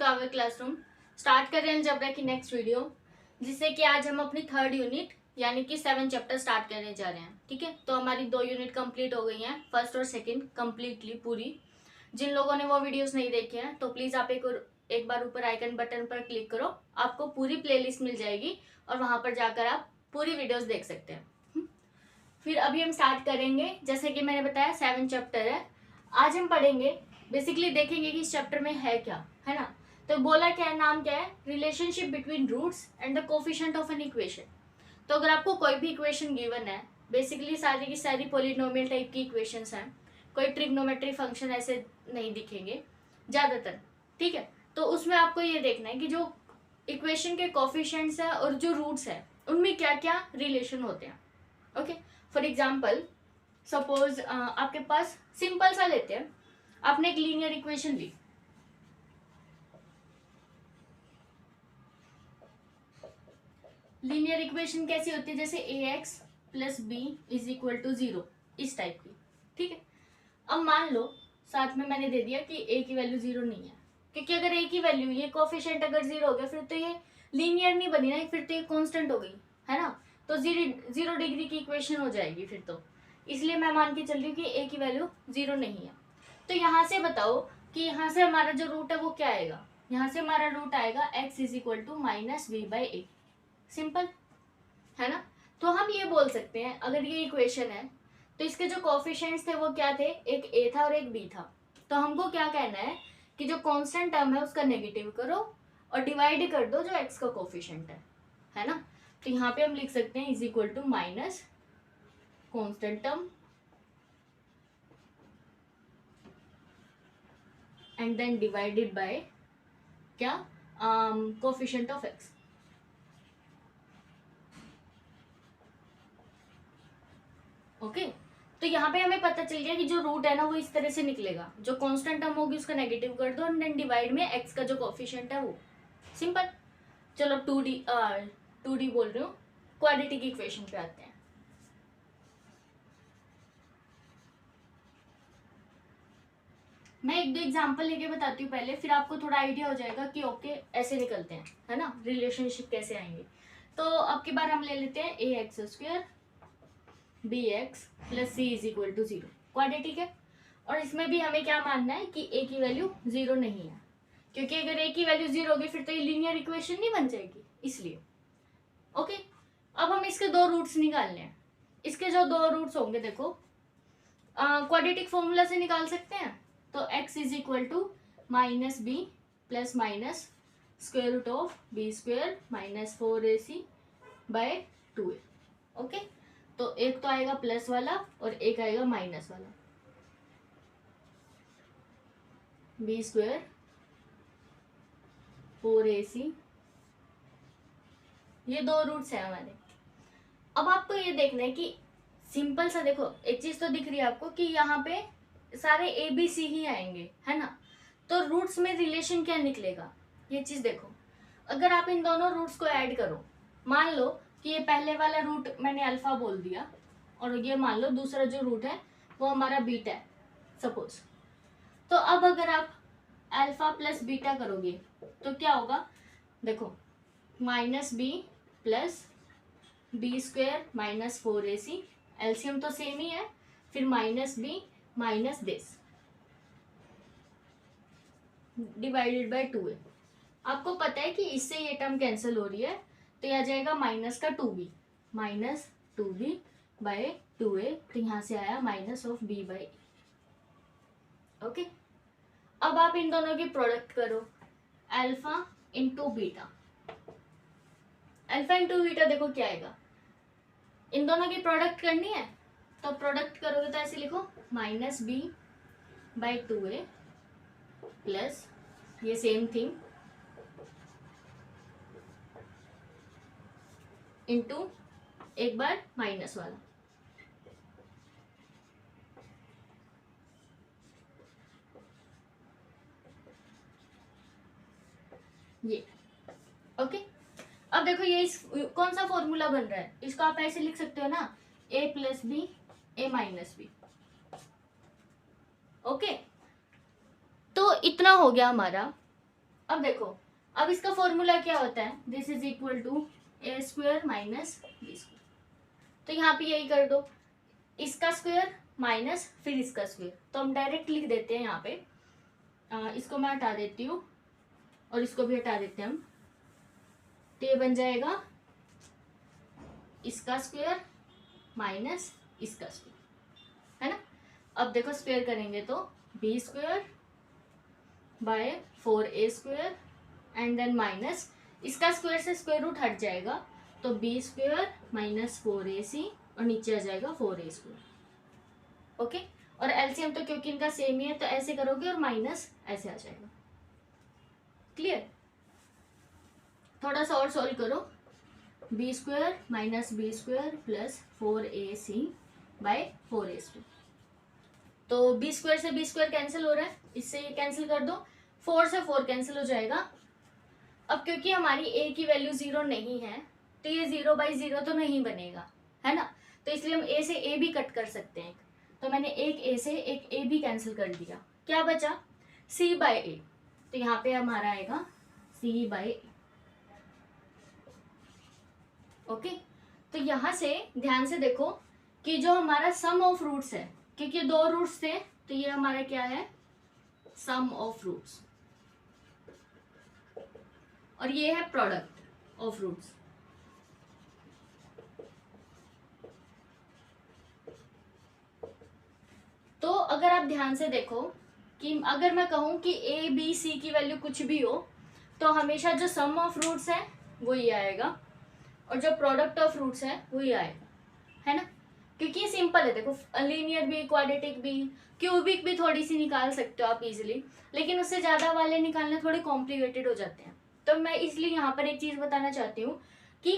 To our classroom. Start कर रहे हैं अलजेब्रा की नेक्स्ट वीडियो, जिससे कि आज हम अपनी थर्ड यूनिट यानी कि 7 चैप्टर स्टार्ट करने जा रहे हैं। ठीक है, तो हमारी 2 यूनिट कंप्लीट हो गई हैं, फर्स्ट और सेकंड कंप्लीटली पूरी। जिन लोगों ने वो वीडियोस नहीं देखे हैं तो प्लीज आप एक बार ऊपर आइकन बटन पर क्लिक करो, आपको पूरी प्लेलिस्ट मिल जाएगी और वहां पर जाकर आप पूरी वीडियोस देख सकते हैं। फिर अभी हम स्टार्ट करेंगे, जैसे कि मैंने बताया 7 चैप्टर है। आज हम पढ़ेंगे, बेसिकली देखेंगे कि इस चैप्टर में है क्या, है ना। तो बोला क्या है, नाम क्या है, relationship between roots and the coefficient of an equation. तो अगर आपको कोई भी इक्वेशन गिवन है, बेसिकली सारी की सारी पॉलिनोमियल टाइप की इक्वेशंस हैं, कोई ट्रिग्नोमेट्री फंक्शन ऐसे नहीं दिखेंगे ज़्यादातर। ठीक है, तो उसमें आपको ये देखना है कि जो इक्वेशन के कोफिशिएंट्स है और जो रूट्स है उनमें क्या क्या रिलेशन होते हैं। ओके, फॉर एग्जाम्पल सपोज आपके पास सिंपल सा लेते हैं, आपने एक लीनियर इक्वेशन ली। लीनियर इक्वेशन कैसी होती है, जैसे ax plus B is equal to 0, इस टाइप की। ठीक है, अब मान लो साथ में मैंने दे दिया कि a की वैल्यू 0 नहीं है, क्योंकि अगर a की वैल्यू, ये कोफिशिएंट अगर 0 हो गया फिर तो ये लीनियर नहीं बनी ना, फिर तो ये कांस्टेंट हो गई, है ना। तो 0 डिग्री की इक्वेशन हो जाएगी फिर तो, इसलिए मैं मान के चल रही हूँ कि a की वैल्यू 0 नहीं है। तो यहाँ से बताओ कि यहाँ से हमारा जो रूट है वो क्या आएगा, यहाँ से हमारा रूट आएगा x is equal to minus B by A. Simple है ना। तो हम ये बोल सकते हैं, अगर ये इक्वेशन है तो इसके जो कोफिशिएंट्स थे वो क्या थे, एक a था और एक b था। तो हमको क्या कहना है कि जो कांस्टेंट टर्म है उसका नेगेटिव करो और डिवाइड कर दो जो x का कोफिशिएंट है ना। तो यहाँ पे हम लिख सकते हैं is equal to minus constant term and then divided by क्या, कोफिशिएंट ऑफ x। ओके, तो यहाँ पे हमें पता चल गया कि जो रूट है ना वो इस तरह से निकलेगा, जो कांस्टेंट टर्म होगी उसका नेगेटिव कर दो एंड देन डिवाइड में x का जो कोफिशिएंट है वो। सिंपल। चलो 2D बोल रही हूँ, क्वाड्रेटिक इक्वेशन पे आते हैं। मैं एक दो एग्जांपल लेके बताती हूँ पहले, फिर आपको थोड़ा आइडिया हो जाएगा कि ओके ऐसे निकलते हैं, है ना, रिलेशनशिप कैसे आएंगे। तो अब की बार हम ले लेते हैं ax² bx plus c is equal to 0, quadratic है। और इसमें भी हमें क्या मानना है कि a की वैल्यू 0 नहीं है, क्योंकि अगर a की वैल्यू 0 होगी फिर तो ये लीनियर इक्वेशन नहीं बन जाएगी, इसलिए। ओके, अब हम इसके दो रूट्स निकालने हैं। इसके जो दो रूट्स होंगे देखो, क्वाड्रेटिक फॉर्मूला से निकाल सकते हैं। तो x is equal to minus B plus minus square root of b² minus 4ac by 2a। Okay, तो एक तो आएगा प्लस वाला और एक आएगा माइनस वाला, b² 4ac, ये दो रूट्स हैं हमारे। अब आपको ये देखना है कि सिंपल सा देखो, एक चीज तो दिख रही है आपको कि यहाँ पे सारे ए बी सी ही आएंगे, है ना। तो रूट्स में रिलेशन क्या निकलेगा, ये चीज देखो। अगर आप इन दोनों रूट्स को ऐड करो, मान लो कि ये पहले वाला रूट मैंने अल्फा बोल दिया और ये मान लो दूसरा जो रूट है वो हमारा बीटा है सपोज। तो अब अगर आप अल्फा प्लस बीटा करोगे तो क्या होगा, देखो minus B plus b² minus 4ac, LCM तो सेम ही है, फिर minus B minus this divided by 2a। आपको पता है कि इससे ये टर्म कैंसिल हो रही है, तो यह आ जाएगा माइनस का 2b, minus 2b bye 2a, तो यहाँ से आया minus of b by. Okay, अब आप इन दोनों की प्रोडक्ट करो, alpha into beta. Alpha into beta देखो क्या आएगा, इन दोनों की प्रोडक्ट करनी है तो प्रोडक्ट करोगे तो ऐसे लिखो minus B by 2a plus ये सेम थिंग इंटू एक बार माइनस वाला। ये ओके, अब देखो ये कौन सा फॉर्मूला बन रहा है, इसको आप ऐसे लिख सकते हो ना, a plus B a minus B. Okay, तो इतना हो गया हमारा। अब देखो, अब इसका फॉर्मूला क्या होता है, this is equal to A square minus B square. तो यहाँ पे यही कर दो, इसका स्क्वायर माइनस फिर इसका स्क्वायर, तो हम डायरेक्ट लिख देते हैं यहाँ पे। इसको मैं हटा देती हूँ और इसको भी हटा देते हैं हम। तो ये बन जाएगा इसका स्क्वायर माइनस इसका स्क्वायर, है ना। अब देखो स्क्वायर करेंगे तो B square by 4a square and then minus इसका स्क्वायर से स्क्वायर रूट हट जाएगा, तो बी स्क्वायर माइनस 4ac और नीचे आ जाएगा 4a स्क्वायर। ओके, और एलसीएम तो क्योंकि इनका सेम ही है तो ऐसे करोगे और माइनस ऐसे आ जाएगा। क्लियर? थोड़ा सा और सॉल्व करो, B square minus B square plus 4ac by 4a square. तो बी स्क्वायर से बी स्क्वायर कैंसिल हो रहा है, इससे ये कैंसिल कर दो, 4 से 4 कैंसिल हो जाएगा। अब क्योंकि हमारी a की वैल्यू 0 नहीं है तो ये 0/0 तो नहीं बनेगा, है ना। तो इसलिए हम a से a भी कट कर सकते हैं। तो मैंने एक a से एक a भी कैंसिल कर दिया, क्या बचा c/a। तो यहाँ पे हमारा आएगा c/a। ओके, तो यहाँ से ध्यान से देखो कि जो हमारा सम ऑफ रूट्स है, क्योंकि 2 रूट्स थे तो ये हमारा क्या है, सम ऑफ रूट्स, और ये है प्रोडक्ट ऑफ रूट्स। तो अगर आप ध्यान से देखो कि अगर मैं कहूं कि a b c की वैल्यू कुछ भी हो तो हमेशा जो सम ऑफ रूट्स है वो ये आएगा और जो प्रोडक्ट ऑफ रूट्स है वो ये आएगा, है ना। क्योंकि ये सिंपल है, देखो लीनियर भी, क्वाड्रेटिक भी, क्यूबिक भी थोड़ी सी निकाल सकते हो आप इजीली, लेकिन उससे ज़्यादा वाले निकालने थोड़े कॉम्प्लिकेटेड हो जाते हैं। तो मैं इसलिए यहाँ पर एक चीज़ बताना चाहती हूँ कि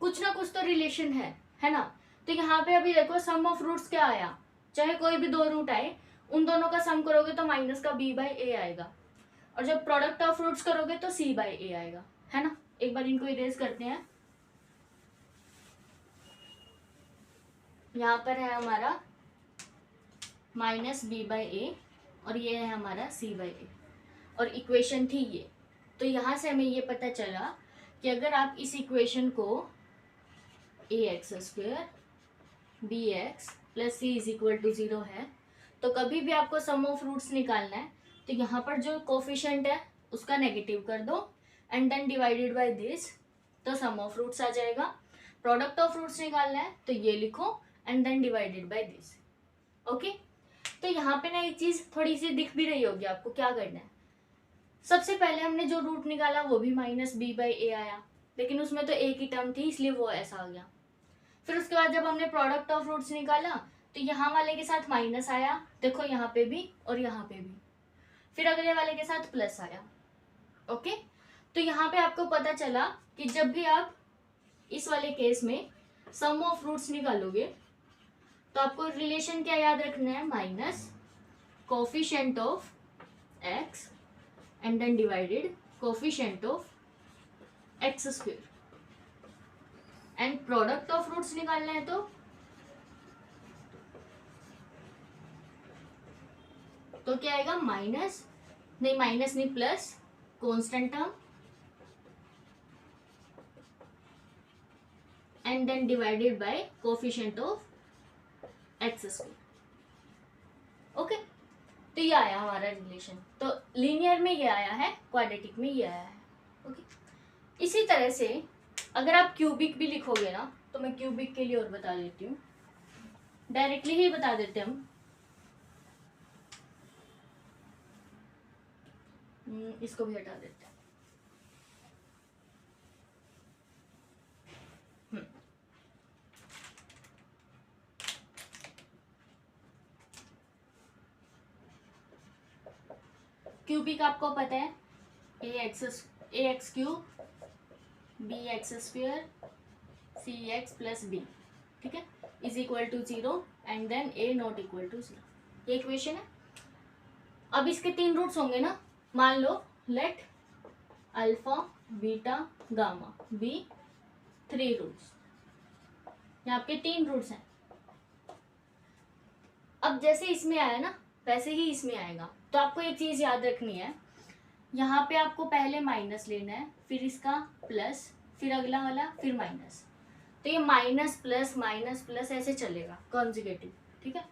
कुछ ना कुछ तो रिलेशन है ना। तो यहाँ पे अभी देखो सम ऑफ रूट्स क्या आया, चाहे कोई भी 2 रूट आए उन दोनों का सम करोगे तो माइनस का b/a आएगा, और जब प्रोडक्ट ऑफ रूट्स करोगे तो c/a आएगा, है ना। एक बार इनको इरेज करते हैं। यहाँ पर है हमारा माइनस b/a और ये है हमारा c/a, और इक्वेशन थी ये। तो यहाँ से हमें ये पता चला कि अगर आप इस इक्वेशन को ax² bx plus c is equal to 0 है, तो कभी भी आपको सम ऑफ रूट्स निकालना है तो यहाँ पर जो कोफिशिएंट है उसका नेगेटिव कर दो and then divided by this, तो सम ऑफ रूट्स आ जाएगा। प्रोडक्ट ऑफ रूट्स निकालना है तो ये लिखो and then divided by this. Okay, तो यहाँ पे ना एक चीज़ थोड़ी सी दिख भी रही होगी आपको, क्या करना है। सबसे पहले हमने जो रूट निकाला वो भी माइनस b/a आया, लेकिन उसमें तो a की टर्म थी इसलिए वो ऐसा आ गया। फिर उसके बाद जब हमने प्रोडक्ट ऑफ रूट्स निकाला तो यहाँ वाले के साथ माइनस आया, देखो यहाँ पे भी और यहाँ पे भी, फिर अगले वाले के साथ प्लस आया। ओके, तो यहाँ पे आपको पता चला कि जब भी आप इस वाले केस में सम ऑफ रूट्स निकालोगे तो आपको रिलेशन क्या याद रखना है, minus coefficient of x and then divided coefficient of x², and product of roots निकालना है तो क्या आएगा, माइनस नहीं plus constant term and then divided by coefficient of x²। Okay, तो ये आया हमारा रिलेशन। तो लीनियर में ये आया है, क्वाड्रेटिक में ये आया है। ओके, इसी तरह से अगर आप क्यूबिक भी लिखोगे ना, तो मैं क्यूबिक के लिए और बता देती हूँ, डायरेक्टली ही बता देते हम। इसको भी हटा देते हैं। क्यूबिक आपको पता है ax³ bx² cx plus b, ठीक है, is equal to 0 and then a not equal to 0, ये इक्वेशन है। अब इसके 3 रूट्स होंगे ना, मान लो let alpha beta gamma be 3 roots, यहाँ आपके 3 रूट्स हैं। अब जैसे इसमें आया ना वैसे ही इसमें आएगा। तो आपको एक चीज याद रखनी है यहाँ पे आपको पहले माइनस लेना है, फिर इसका प्लस, फिर अगला वाला, फिर माइनस। तो ये माइनस प्लस ऐसे चलेगा कॉन्जुगेटिव, ठीक है।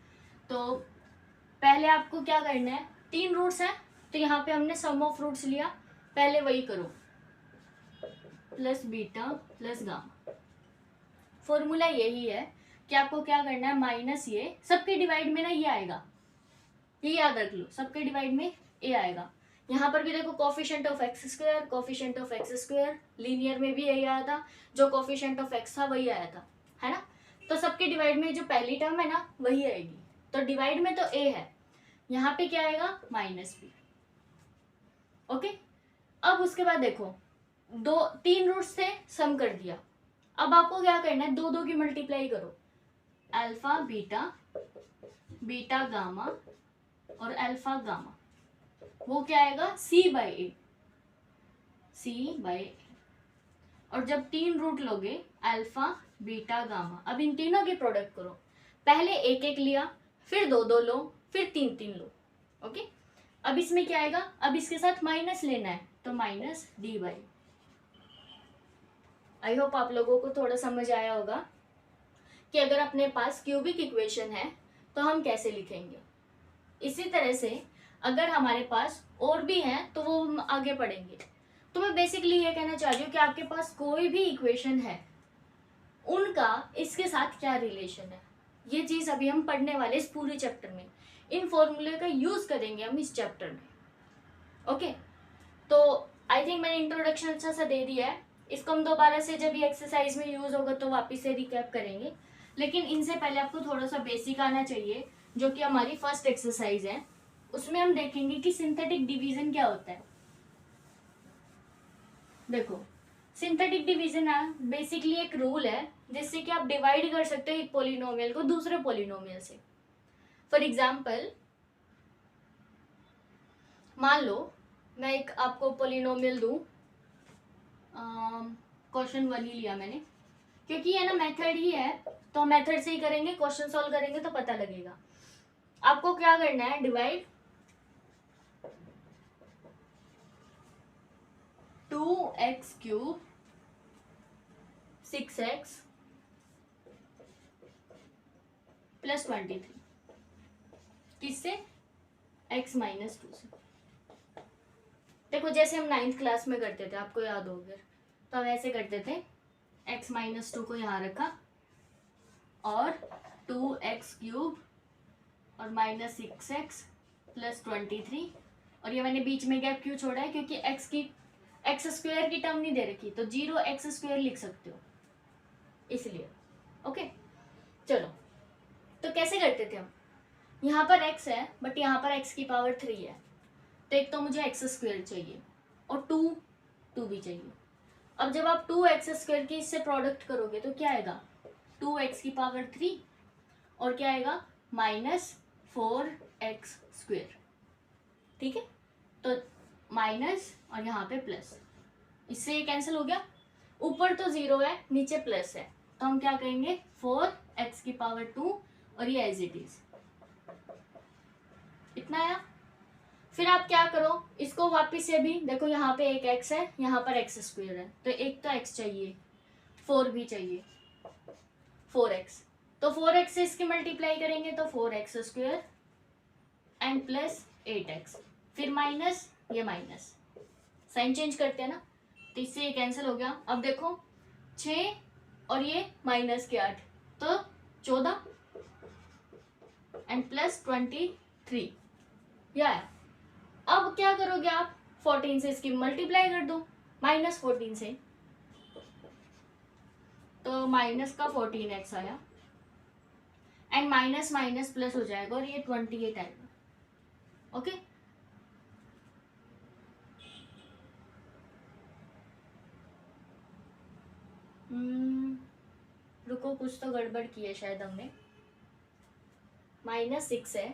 तो पहले आपको क्या करना है, 3 रूट्स हैं तो यहाँ पे हमने सम ऑफ रूट्स लिया, पहले वही करो, plus beta plus gamma. Formula यही है कि आपको क्या करना है, माइनस ये सबके डिवाइड में ना ये आएगा, ये याद रख लो, सबके डिवाइड में ए आएगा। यहाँ पर भी देखो coefficient of x square, coefficient of x square, linear में भी यही आया था, जो कोफिशिएंट ऑफ एक्स था वही आया था, है ना। तो सबके डिवाइड में जो पहली टर्म है ना वही आएगी, तो डिवाइड में तो ए है, यहाँ पे क्या आएगा माइनस बी। ओके, अब उसके बाद देखो 3 रूट्स थे, सम कर दिया। अब आपको क्या करना है, 2 की मल्टीप्लाई करो, अल्फा बीटा, बीटा गामा और अल्फा गामा, वो क्या आएगा सी बाई ए, सी बाई ए। और जब 3 रूट लोगे अल्फा बीटा गामा, अब इन तीनों के प्रोडक्ट करो, पहले 1 लिया, फिर 2 लो, फिर 3 लो। ओके, अब इसमें क्या आएगा, अब इसके साथ माइनस लेना है तो minus D by. I hope आप लोगों को थोड़ा समझ आया होगा कि अगर अपने पास क्यूबिक इक्वेशन है तो हम कैसे लिखेंगे। इसी तरह से अगर हमारे पास और भी हैं तो वो हम आगे पढ़ेंगे। तो मैं बेसिकली ये कहना चाह रही हूँ कि आपके पास कोई भी इक्वेशन है, उनका इसके साथ क्या रिलेशन है, ये चीज अभी हम पढ़ने वाले इस पूरे चैप्टर में। इन फॉर्मूले का यूज करेंगे हम इस चैप्टर में। ओके, तो आई थिंक मैंने इंट्रोडक्शन अच्छा सा दे दिया है, इसको हम दोबारा से जब ये एक्सरसाइज में यूज होगा तो वापस से रिकैप करेंगे। लेकिन इनसे पहले आपको थोड़ा सा बेसिक आना चाहिए, जो कि हमारी फर्स्ट एक्सरसाइज है। उसमें हम देखेंगे कि सिंथेटिक डिवीजन क्या होता है। देखो, सिंथेटिक डिवीजन है बेसिकली एक रूल है जिससे कि आप डिवाइड कर सकते हो एक पोलिनोमियल को दूसरे पोलिनोमियल से। फॉर एग्जाम्पल, मान लो मैं एक आपको पोलिनोमियल दूं, क्वेश्चन 1 ही लिया मैंने, क्योंकि ये ना मेथड ही है तो मेथड से ही करेंगे, क्वेश्चन सॉल्व करेंगे तो पता लगेगा। आपको क्या करना है, divide 2x cube 6x plus 23, किससे, x माइनस 2 से। देखो जैसे हम 9th क्लास में करते थे, आपको याद हो गया, तो हम ऐसे करते थे, x माइनस 2 को यहाँ रखा और 2x क्यूब और माइनस 6x प्लस 23, और ये मैंने बीच में गैप क्यों छोड़ा है, क्योंकि एक्स स्क्वायर की टर्म नहीं दे रखी, तो 0x स्क्वायर लिख सकते हो इसलिए। ओके, चलो तो कैसे करते थे हम, यहाँ पर x है बट यहाँ पर x की पावर 3 है, तो एक तो मुझे x स्क्वायर चाहिए और 2 भी चाहिए। अब जब आप 2x स्क्वायर की इससे प्रोडक्ट करोगे तो क्या आएगा, 2x की पावर 3 और क्या आएगा माइनस 4x स्क्वायर, ठीक है। तो माइनस और यहाँ पे प्लस, इससे ये कैंसिल हो गया, ऊपर तो 0 है नीचे प्लस है, तो हम क्या कहेंगे 4x की पावर 2 और ये एज इट इज, इतना आया। फिर आप क्या करो, इसको वापस से भी देखो, यहाँ पे एक x है, यहाँ पर x स्क्वायर है, तो एक तो x चाहिए, 4 भी चाहिए, 4x, तो 4x से इसकी मल्टीप्लाई करेंगे तो 4x square and plus 8x, फिर माइनस, ये माइनस, साइन चेंज करते हैं ना, तो इससे ये कैंसिल हो गया। अब देखो 6 और ये माइनस के 8, तो 14 एंड प्लस 23, या अब क्या करोगे आप, 14 से इसकी मल्टीप्लाई कर दो, माइनस 14 से, तो माइनस का 14x आया एंड माइनस माइनस प्लस हो जाएगा और ये 28 आएगा। ओके, रुको, कुछ तो गड़बड़ की है शायद हमने, -6 है,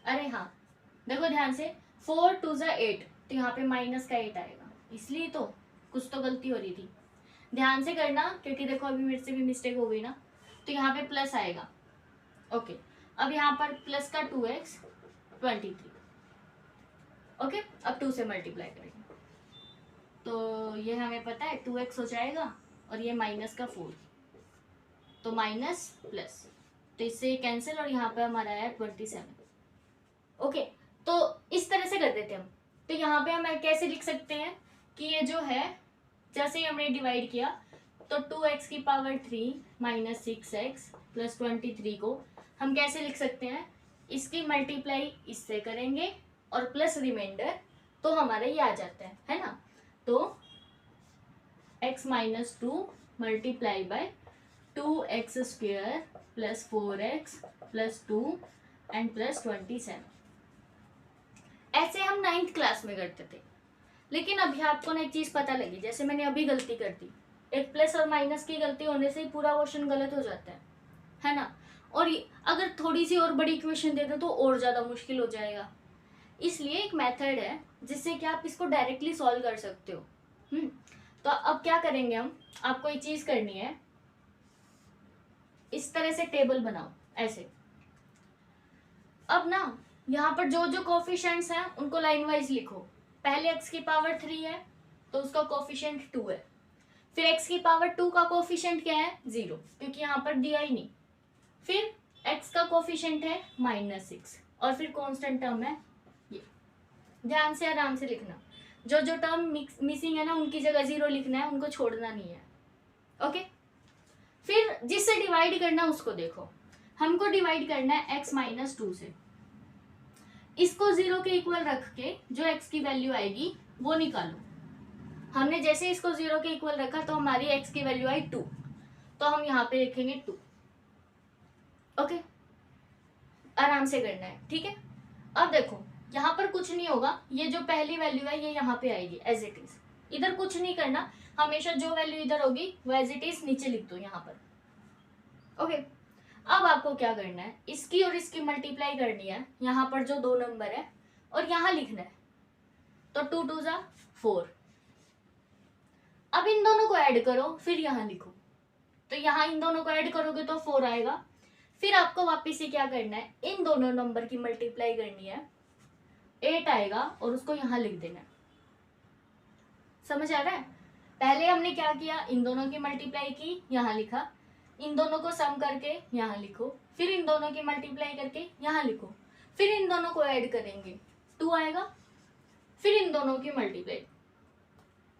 अरे हाँ देखो ध्यान से, 4 2 ज़ा 8, तो यहाँ पे माइनस का 8 आएगा, इसलिए तो कुछ तो गलती हो रही थी, ध्यान से करना, क्योंकि देखो अभी मेरे से भी मिस्टेक हो गई ना, तो यहाँ पे प्लस आएगा, ओके, अब यहाँ पर प्लस का 2x 23। ओके, अब 2 से मल्टीप्लाई करेंगे तो ये हमें पता है 2x हो जाएगा और ये माइनस का 4, तो माइनस प्लस, तो इससे ये कैंसिल और यहाँ पे हमारा आया 27। ओके, तो इस तरह से कर देते हैं हम। तो यहाँ पे हम कैसे लिख सकते हैं कि ये जो है जैसे ही हमने डिवाइड किया तो 2x की पावर 3 माइनस 6x प्लस 23 को हम कैसे लिख सकते हैं, इसकी मल्टीप्लाई इससे करेंगे और प्लस रिमाइंडर, तो हमारा ये आ जाता है ना। तो x minus 2 multiply by 2x square plus 4x plus 2 and plus 27। ऐसे हम 9th क्लास में करते थे, लेकिन अभी आपको ना एक चीज पता लगी, जैसे मैंने अभी गलती कर दी, एक प्लस और माइनस की गलती होने से ही पूरा क्वेश्चन गलत हो जाता है ना। और अगर थोड़ी सी और बड़ी इक्वेशन दे दो तो और ज्यादा मुश्किल हो जाएगा। इसलिए एक मेथड है जिससे कि आप इसको डायरेक्टली सॉल्व कर सकते हो। तो अब क्या करेंगे हम, आपको ये चीज करनी है, इस तरह से टेबल बनाओ ऐसे। अब ना यहाँ पर जो जो कोफिशिएंट्स हैं उनको लाइन वाइज लिखो। पहले x की पावर 3 है तो उसका कोफिशिएंट 2 है, फिर x की पावर 2 का कोफिशिएंट क्या है 0, क्योंकि यहाँ पर दिया ही नहीं। फिर x का कोफिशिएंट है -6 और फिर कांस्टेंट टर्म है ये। ध्यान से आराम से लिखना, जो जो टर्म मिसिंग है ना उनकी जगह 0 लिखना है, उनको छोड़ना नहीं है। ओके, फिर जिससे डिवाइड करना उसको देखो। हमको डिवाइड करना है x माइनस 2 से, इसको 0 के इक्वल रख के जो x की वैल्यू आएगी वो निकालो। हमने जैसे इसको 0 के इक्वल रखा तो हमारी x की वैल्यू आई 2, तो हम यहाँ पे लिखेंगे 2। ओके, आराम से करना है, ठीक है। अब देखो यहाँ पर कुछ नहीं होगा, ये जो पहली वैल्यू है ये यहाँ पे आएगी एज इट इज, इधर कुछ नहीं करना, हमेशा जो वैल्यू इधर होगी वो एज इट इज नीचे लिख दो यहाँ पर। ओके, अब आपको क्या करना है, इसकी और इसकी मल्टीप्लाई करनी है, यहाँ पर जो 2 नंबर है और यहाँ लिखना है, तो 2 2 जा 4। अब इन दोनों को ऐड करो फिर यहाँ लिखो, तो यहाँ इन दोनों को ऐड करोगे तो 4 आएगा। फिर आपको वापस से क्या करना है, इन दोनों नंबर की मल्टीप्लाई करनी है, 8 आएगा और उसको यहाँ लिख देना है। समझ आ रहा है? पहले हमने क्या किया, इन दोनों की मल्टीप्लाई की, यहाँ लिखा, इन दोनों को सम करके यहाँ लिखो, फिर इन दोनों की मल्टीप्लाई करके यहाँ लिखो, फिर इन दोनों को ऐड करेंगे 2 आएगा, फिर इन दोनों की मल्टीप्लाई,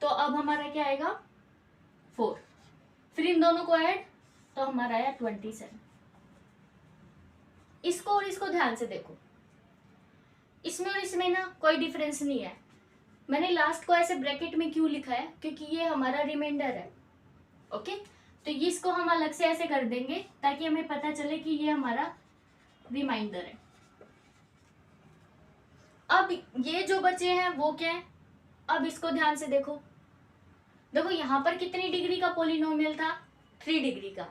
तो अब हमारा क्या आएगा 4, फिर इन दोनों को ऐड तो हमारा आया 27। इसको और इसको ध्यान से देखो, इसमें और इसमें ना कोई डिफरेंस नहीं है। मैंने लास्ट को ऐसे ब्रैकेट में क्यों लिखा है, क्योंकि ये हमारा रिमाइंडर है। ओके, तो ये इसको हम अलग से ऐसे कर देंगे ताकि हमें पता चले कि ये हमारा रिमाइंडर है। अब ये जो बचे हैं वो क्या है, अब इसको ध्यान से देखो। देखो यहाँ पर कितनी डिग्री का पॉलिनोमियल था, 3 डिग्री का,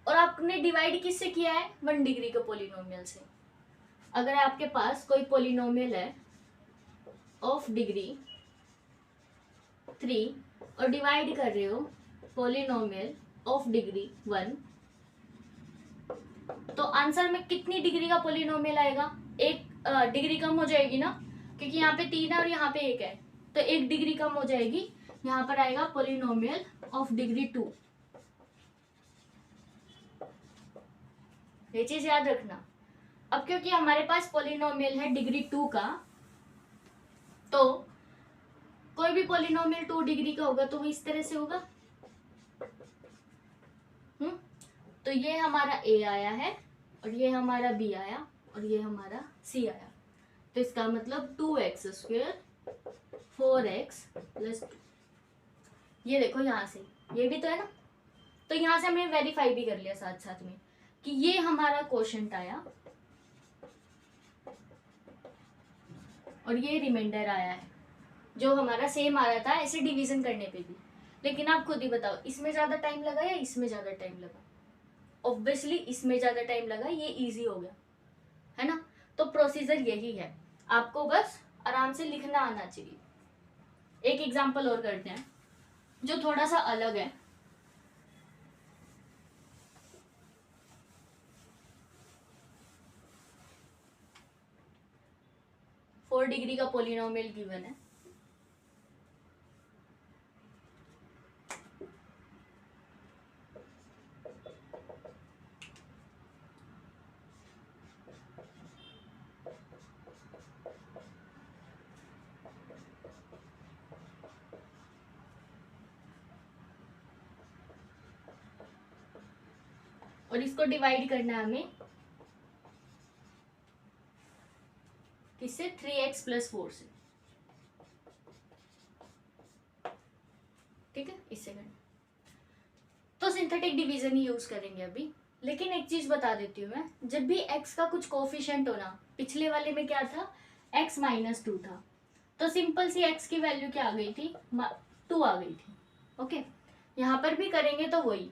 और आपने डिवाइड किससे किया है, 1 डिग्री के पॉलिनोमियल से। अगर आपके पास कोई पॉलिनोमियल है ऑफ डिग्री 3 और डिवाइड कर रहे हो पॉलिनोमियल ऑफ डिग्री 1, तो आंसर में कितनी डिग्री का पॉलिनोमियल आएगा, 1 डिग्री कम हो जाएगी ना, क्योंकि यहाँ पे 3 है और यहाँ पे 1 है, तो 1 डिग्री कम हो जाएगी, यहाँ पर आएगा पॉलिनोमियल ऑफ डिग्री 2। ये चीज याद रखना। अब क्योंकि हमारे पास पॉलिनोमियल है डिग्री 2 का, तो कोई भी पॉलिनोमियल 2 डिग्री का होगा तो वो इस तरह से होगा। तो ये हमारा a आया है और ये हमारा b आया और ये हमारा c आया, तो इसका मतलब 2x स्क्वेयर 4x प्लस 2। ये देखो यहाँ से ये भी तो है ना, तो यहाँ से हमने वेरीफाई भी कर लिया साथ साथ में कि ये हमारा क्वोशंट आया और ये रिमाइंडर आया है, जो हमारा सेम आ रहा था ऐसे डिवीजन करने पे भी। लेकिन आप खुद ही बताओ, इसमें ज्यादा टाइम लगा या इसमें ज्यादा टाइम लगा? ऑब्वियसली इसमें ज्यादा टाइम लगा, ये इजी हो गया है ना। तो प्रोसीजर यही है, आपको बस आराम से लिखना आना चाहिए। एक एग्जांपल और करते हैं जो थोड़ा सा अलग है। 4 डिग्री का पोलिनोमियल गिवन है। और इसको डिवाइड करना है हमें किससे, 3x + 4 से, ठीक है, इससे करना। तो सिंथेटिक डिवीजन ही यूज करेंगे अभी। लेकिन एक चीज बता देती हूँ मैं, जब भी x का कुछ कोफिशिएंट हो ना, पिछले वाले में क्या था, x - 2 था, तो सिंपल सी x की वैल्यू क्या आ गई थी, 2 आ गई थी। ओके, यहाँ पर भी करेंगे तो वही,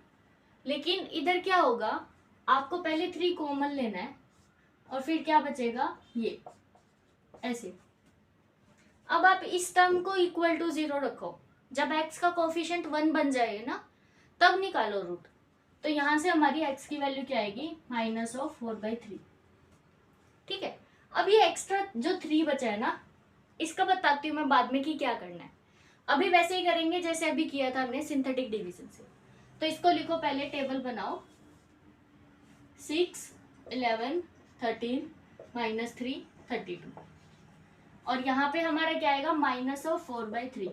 लेकिन इधर क्या होगा, आपको पहले 3 कॉमन लेना है और फिर क्या बचेगा, ये ऐसे। अब आप इस टर्म को इक्वल टू 0 रखो, जब x का कोफिशिएंट 1 बन जाएगा ना, तब निकालो रूट। तो यहां से हमारी x की वैल्यू क्या आएगी, -4/3, ठीक है। अब ये एक्स्ट्रा जो 3 बचा है ना, इसका बताती हूँ मैं बाद में कि क्या करना है। अभी वैसे ही करेंगे जैसे अभी किया था हमने सिंथेटिक डिवीजन से। तो इसको लिखो, पहले टेबल बनाओ, 6, 11, 13, -3, 32, और यहाँ पे हमारा क्या आएगा, -4/3।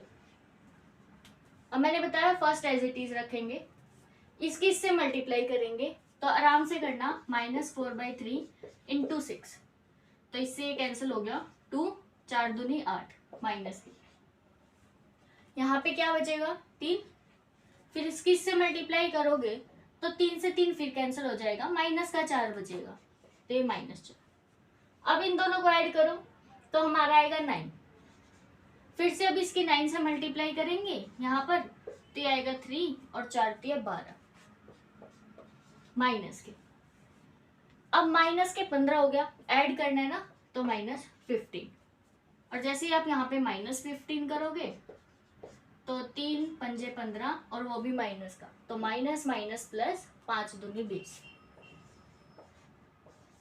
अब मैंने बताया फर्स्ट एज इट इज रखेंगे, इसकी इससे मल्टीप्लाई करेंगे, तो आराम से करना, -4/3 × 6, तो इससे ये कैंसिल हो गया, 2, 4 दूनी 8, -3। यहाँ पे क्या बचेगा, 3, फिर इसकी इससे मल्टीप्लाई करोगे तो 3 से 3 फिर कैंसिल हो जाएगा, -4 बचेगा, तो ये -4। अब इन दोनों को ऐड करो तो हमारा आएगा 9, फिर से अब इसकी 9 से मल्टीप्लाई करेंगे यहाँ पर, तो ये आएगा 3 और 4 × 12, माइनस के, अब -15 हो गया, ऐड करना है ना, तो -15, और जैसे ही आप यहाँ पे -15 करोगे तो 3 × 5 = 15, और वो भी माइनस का, तो माइनस प्लस 5 दूनी 20,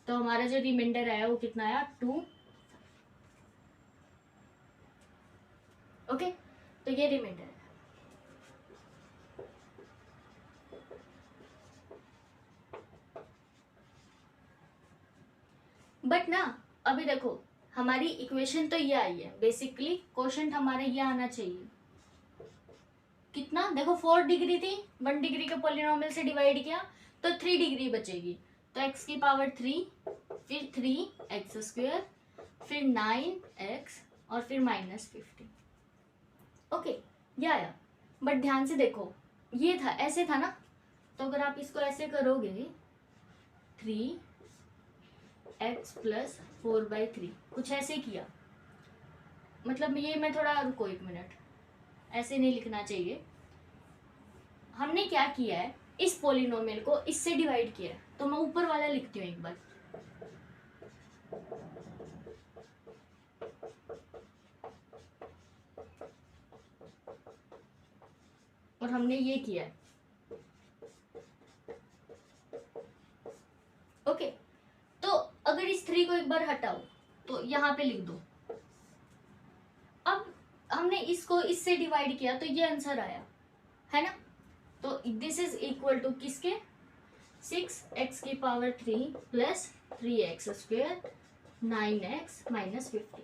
तो हमारा जो रिमाइंडर आया वो कितना आया, 2। ओके, तो ये रिमाइंडर है। बट ना अभी देखो, हमारी इक्वेशन तो ये आई है, बेसिकली क्वेश्चन हमारा ये आना चाहिए, कितना, देखो 4 डिग्री थी, 1 डिग्री के पॉलिनोमियल से डिवाइड किया तो 3 डिग्री बचेगी, तो x⁻3, फिर 3x², फिर 9x, और फिर -15। ओके, ये आया। बट ध्यान से देखो, ये था, ऐसे था ना, तो अगर आप इसको ऐसे करोगे, 3x + 4/3, कुछ ऐसे किया, मतलब ये मैं थोड़ा, रुको 1 मिनट, ऐसे नहीं लिखना चाहिए। हमने क्या किया है, इस पोलिनोमियल को इससे डिवाइड किया है, तो मैं ऊपर वाला लिखती हूँ एक बार, और हमने ये किया है। ओके, तो अगर इस 3 को एक बार हटाओ तो यहाँ पे लिख दो। अब हमने इसको इससे डिवाइड किया तो ये आंसर आया है ना, तो दिस इज इक्वल टू किसके, 6x⁻3 + 3x², 9x -15।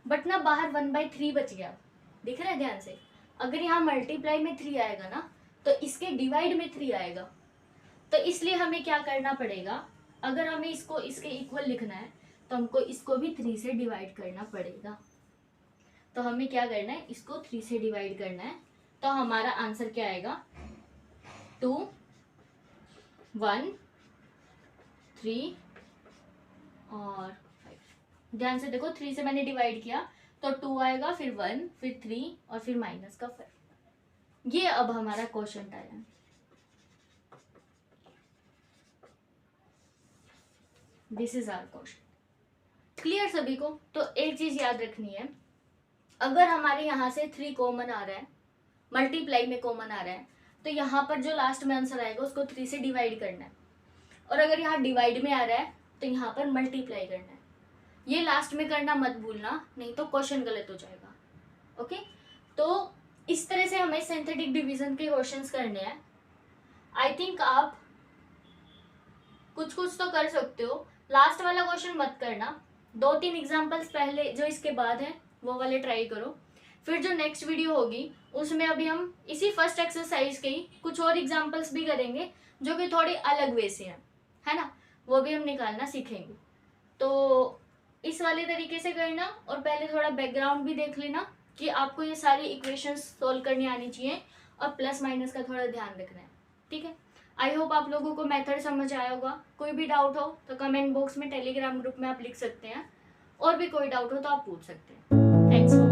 बट ना बाहर 1/3 बच गया, दिख रहा है ध्यान से। अगर यहाँ मल्टीप्लाई में 3 आएगा ना, तो इसके डिवाइड में 3 आएगा, तो इसलिए हमें क्या करना पड़ेगा, अगर हमें इसको इसके इक्वल लिखना है तो हमको इसको भी 3 से डिवाइड करना पड़ेगा। तो हमें क्या करना है, इसको 3 से डिवाइड करना है, तो हमारा आंसर क्या आएगा, 2, 1, 3 और 5। ध्यान से देखो, 3 से मैंने डिवाइड किया तो 2 आएगा, फिर 1, फिर 3 और फिर माइनस का 5। ये अब हमारा क्वोशंट आया। This is our question. Clear सभी को? तो एक चीज याद रखनी है, अगर हमारे यहाँ से 3 कॉमन आ रहा है, मल्टीप्लाई में कॉमन आ रहा है, तो यहाँ पर जो लास्ट में आंसर आएगा उसको 3 से डिवाइड करना है, और अगर यहाँ डिवाइड में आ रहा है तो यहाँ पर मल्टीप्लाई करना है। ये लास्ट में करना मत भूलना, नहीं तो क्वेश्चन गलत हो जाएगा। ओके, तो इस तरह से हमें सिंथेटिक डिवीजन के क्वेश्चंस करने हैं। आई थिंक आप कुछ कुछ तो कर सकते हो। लास्ट वाला क्वेश्चन मत करना, 2-3 एग्जांपल्स पहले जो इसके बाद है वो वाले ट्राई करो। फिर जो नेक्स्ट वीडियो होगी उसमें अभी हम इसी फर्स्ट एक्सरसाइज के ही कुछ और एग्जांपल्स भी करेंगे जो कि थोड़ी अलग वे से हैं, है ना, वो भी हम निकालना सीखेंगे। तो इस वाले तरीके से करना, और पहले थोड़ा बैकग्राउंड भी देख लेना कि आपको ये सारी इक्वेशंस सोल्व करनी आनी चाहिए और प्लस माइनस का थोड़ा ध्यान रखना है, ठीक है। आई होप आप लोगों को मेथड समझ आया होगा। कोई भी डाउट हो तो कमेंट बॉक्स में टेलीग्राम ग्रुप में आप लिख सकते हैं, और भी कोई डाउट हो तो आप पूछ सकते हैं। थैंक्स।